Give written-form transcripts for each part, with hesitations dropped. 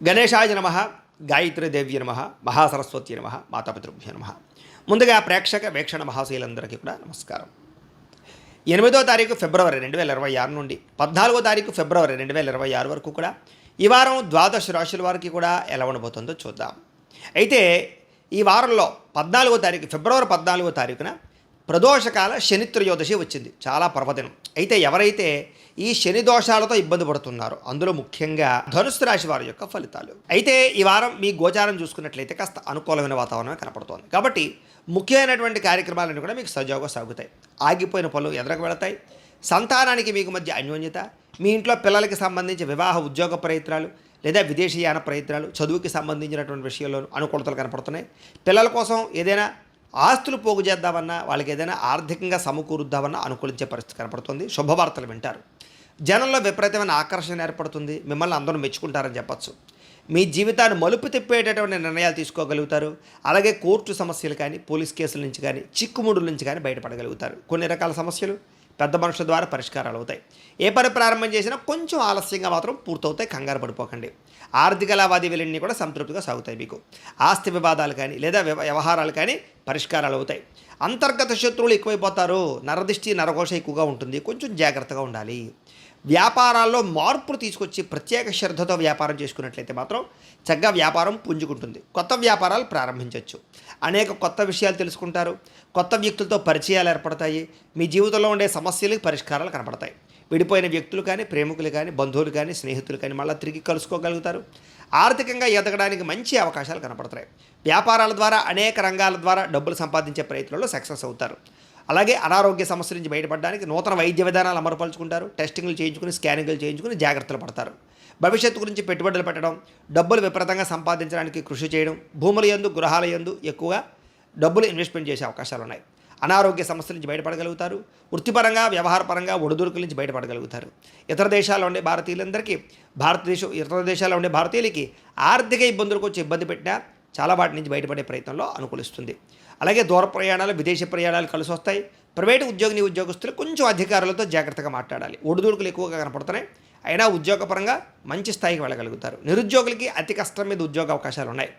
గణేశాయ నమ, గాయత్రీదేవ్య నమ, మహాసరస్వతి నమ, మాతాపితృభ్యో నమ. ముందుగా ప్రేక్షక వీక్షణ మహాశీలందరికీ కూడా నమస్కారం. 8వ తారీఖు ఫిబ్రవరి 2026 నుండి 14వ తారీఖు ఫిబ్రవరి 2026 వరకు కూడా ఈ వారం ద్వాదశ రాశుల వారికి కూడా ఎలా ఉండబోతుందో చూద్దాం. అయితే ఈ వారంలో 14వ తారీఖు ఫిబ్రవరి 14వ తారీఖున ప్రదోషకాల శని త్రయోదశి వచ్చింది. చాలా పర్వదినం. అయితే ఎవరైతే ఈ శని దోషాలతో ఇబ్బంది పడుతున్నారో అందులో ముఖ్యంగా ధనుస్సు రాశి వారి యొక్క ఫలితాలు. అయితే ఈ వారం మీ గోచారం చూసుకున్నట్లయితే కాస్త అనుకూలమైన వాతావరణం కనపడుతోంది. కాబట్టి ముఖ్యమైనటువంటి కార్యక్రమాలన్నీ కూడా మీకు సజావుగా సాగుతాయి. ఆగిపోయిన పనులు ఎదురకు వెళతాయి. సంతానానికి మీకు మధ్య అన్యోన్యత, మీ ఇంట్లో పిల్లలకి సంబంధించి వివాహ ఉద్యోగ ప్రయత్నాలు లేదా విదేశీయాన ప్రయత్నాలు, చదువుకి సంబంధించినటువంటి విషయాల్లోనూ అనుకూలతలు కనపడుతున్నాయి. పిల్లల కోసం ఏదైనా ఆస్తులు పోగు చేద్దామన్నా, వాళ్ళకి ఏదైనా ఆర్థికంగా సమకూరుద్దామన్నా అనుకూలించే పరిస్థితి కనపడుతుంది. శుభవార్తలు వింటారు. జనంలో విపరీతమైన ఆకర్షణ ఏర్పడుతుంది. మిమ్మల్ని అందరూ మెచ్చుకుంటారని చెప్పచ్చు. మీ జీవితాన్ని మలుపు తిప్పేటటువంటి నిర్ణయాలు తీసుకోగలుగుతారు. అలాగే కోర్టు సమస్యలు కానీ, పోలీస్ కేసుల నుంచి కానీ, చిక్కుముడుల నుంచి కానీ బయటపడగలుగుతారు. కొన్ని రకాల సమస్యలు పెద్ద మనుషుల ద్వారా పరిష్కారాలు అవుతాయి. ఏ పని ప్రారంభం చేసినా కొంచెం ఆలస్యంగా మాత్రం పూర్తవుతాయి. కంగారు పడిపోకండి. ఆర్థిక లావాదేవీలన్నీ కూడా సంతృప్తిగా సాగుతాయి. మీకు ఆస్తి వివాదాలు కానీ లేదా వ్యవహారాలు కానీ పరిష్కారాలు అవుతాయి. అంతర్గత శత్రువులు ఎక్కువైపోతారు. నరదిష్టి నరఘోష ఎక్కువగా ఉంటుంది. కొంచెం జాగ్రత్తగా ఉండాలి. వ్యాపారాల్లో మార్పులు తీసుకొచ్చి ప్రత్యేక శ్రద్ధతో వ్యాపారం చేసుకున్నట్లయితే మాత్రం చక్కగా వ్యాపారం పుంజుకుంటుంది. కొత్త వ్యాపారాలు ప్రారంభించవచ్చు. అనేక కొత్త విషయాలు తెలుసుకుంటారు. కొత్త వ్యక్తులతో పరిచయాలు ఏర్పడతాయి. మీ జీవితంలో ఉండే సమస్యలకు పరిష్కారాలు కనపడతాయి. విడిపోయిన వ్యక్తులు కానీ, ప్రేమికులు కానీ, బంధువులు కానీ, స్నేహితులు కానీ మళ్ళీ తిరిగి కలుసుకోగలుగుతారు. ఆర్థికంగా ఎదగడానికి మంచి అవకాశాలు కనపడతాయి. వ్యాపారాల ద్వారా అనేక రంగాల ద్వారా డబ్బులు సంపాదించే ప్రయత్నంలో సక్సెస్ అవుతారు. అలాగే అనారోగ్య సమస్యల నుంచి బయటపడడానికి నూతన వైద్య విధానాలు అమలుపరుచుకుంటారు. టెస్టింగ్లు చేయించుకుని, స్కానింగ్లు చేయించుకుని జాగ్రత్తలు పడతారు. భవిష్యత్తు గురించి పెట్టుబడులు పెట్టడం, డబ్బులు విపరీతంగా సంపాదించడానికి కృషి చేయడం, భూముల యందు, గృహాల యందు ఎక్కువగా డబ్బులు ఇన్వెస్ట్మెంట్ చేసే అవకాశాలు ఉన్నాయి. అనారోగ్య సమస్యల నుంచి బయటపడగలుగుతారు. వృత్తిపరంగా, వ్యవహారపరంగా ఒడిదుడుకుల నుంచి బయటపడగలుగుతారు. ఇతర దేశాల్లో ఉండే భారతీయులందరికీ ఇతర దేశాల్లో ఉండే భారతీయులకి ఆర్థిక ఇబ్బందులకు వచ్చి ఇబ్బంది పెట్టినా చాలా వాటి నుంచి బయటపడే ప్రయత్నంలో అనుకూలిస్తుంది. అలాగే దూర ప్రయాణాలు, విదేశీ ప్రయాణాలు కలిసి వస్తాయి. ప్రైవేటు ఉద్యోగస్తులు కొంచెం అధికారులతో జాగ్రత్తగా మాట్లాడాలి. ఒడిదుడుకులు ఎక్కువగా కనపడుతున్నాయి. అయినా ఉద్యోగపరంగా మంచి స్థాయికి వెళ్ళగలుగుతారు. నిరుద్యోగులకి అతి కష్టం మీద ఉద్యోగ అవకాశాలు ఉన్నాయి.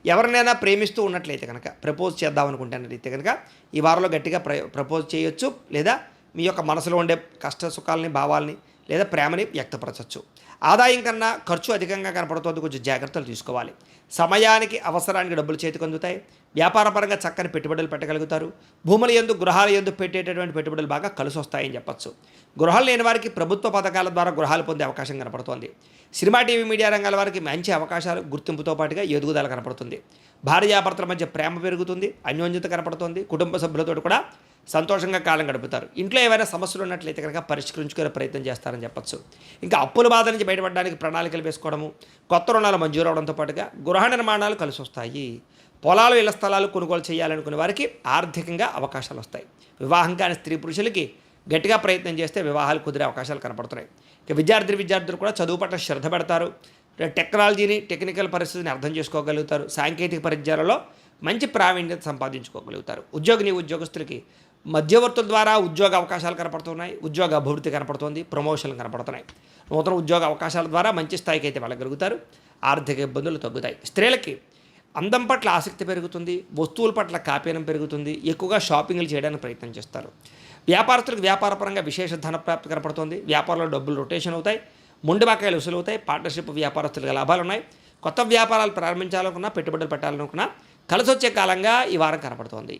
ఎవరినైనా ప్రేమిస్తూ ఉన్నట్లయితే కనుక, ప్రపోజ్ చేద్దామనుకుంటున్నట్లయితే కనుక ఈ వారంలో గట్టిగా ప్రపోజ్ చేయొచ్చు. లేదా మీ యొక్క మనసులో ఉండే కష్ట సుఖాలని, భావాలని లేదా ప్రేమని వ్యక్తపరచవచ్చు. ఆదాయం కన్నా ఖర్చు అధికంగా కనపడుతుంది. కొంచెం జాగ్రత్తలు తీసుకోవాలి. సమయానికి, అవసరానికి డబ్బులు చేతికి అందుతాయి. వ్యాపారపరంగా చక్కని పెట్టుబడులు పెట్టగలుగుతారు. భూముల యందు, గృహాల యందు పెట్టేటటువంటి పెట్టుబడులు బాగా కలిసి వస్తాయని చెప్పచ్చు. గృహాలు లేని వారికి ప్రభుత్వ పథకాల ద్వారా గృహాలు పొందే అవకాశం కనపడుతోంది. సినిమా, టీవీ, మీడియా రంగాల వారికి మంచి అవకాశాలు, గుర్తింపుతో పాటుగా ఎదుగుదల కనపడుతుంది. భార్యాభర్తల మధ్య ప్రేమ పెరుగుతుంది. అన్యోన్యత కనపడుతుంది. కుటుంబ సభ్యులతో కూడా సంతోషంగా కాలం గడుపుతారు. ఇంట్లో ఏవైనా సమస్యలు ఉన్నట్లయితే కనుక పరిష్కరించుకునే ప్రయత్నం చేస్తారని చెప్పచ్చు. ఇంకా అప్పుల బాధ నుంచి బయటపడడానికి ప్రణాళికలు వేసుకోవడము, కొత్త రుణాలు మంజూరు అవడంతో పాటుగా గృహ నిర్మాణాలు కలిసి వస్తాయి. పొలాలు, ఇళ్ల స్థలాలు కొనుగోలు చేయాలనుకునే వారికి ఆర్థికంగా అవకాశాలు వస్తాయి. వివాహం కాని స్త్రీ పురుషులకి గట్టిగా ప్రయత్నం చేస్తే వివాహాలు కుదిరే అవకాశాలు కనపడుతున్నాయి. ఇక విద్యార్థులు కూడా చదువు పట్ల శ్రద్ధ పెడతారు. టెక్నాలజీని, టెక్నికల్ పరిస్థితిని అర్థం చేసుకోగలుగుతారు. సాంకేతిక పరిజ్ఞానంలో మంచి ప్రావీణ్యత సంపాదించుకోగలుగుతారు. ఉద్యోగస్తులకి మధ్యవర్తుల ద్వారా ఉద్యోగ అవకాశాలు కనపడుతున్నాయి. ఉద్యోగ అభివృద్ధి కనపడుతుంది. ప్రమోషన్లు కనపడుతున్నాయి. నూతన ఉద్యోగ అవకాశాల ద్వారా మంచి స్థాయికి అయితే వెళ్ళగలుగుతారు. ఆర్థిక ఇబ్బందులు తగ్గుతాయి. స్త్రీలకి అందం పట్ల ఆసక్తి పెరుగుతుంది. వస్తువుల పట్ల కాపీనం పెరుగుతుంది. ఎక్కువగా షాపింగ్లు చేయడానికి ప్రయత్నం చేస్తారు. వ్యాపారస్తులకు వ్యాపారపరంగా విశేష ధనప్రాప్తి కనపడుతుంది. వ్యాపారంలో డబ్బులు రొటేషన్ అవుతాయి. మొండి బకాయిలు వసూలు అవుతాయి. పార్ట్నర్షిప్ వ్యాపారస్తులకు లాభాలు ఉన్నాయి. కొత్త వ్యాపారాలు ప్రారంభించాలనుకున్నా, పెట్టుబడులు పెట్టాలనుకున్నా కలిసి వచ్చే కాలంగా ఈ వారం కనపడుతోంది.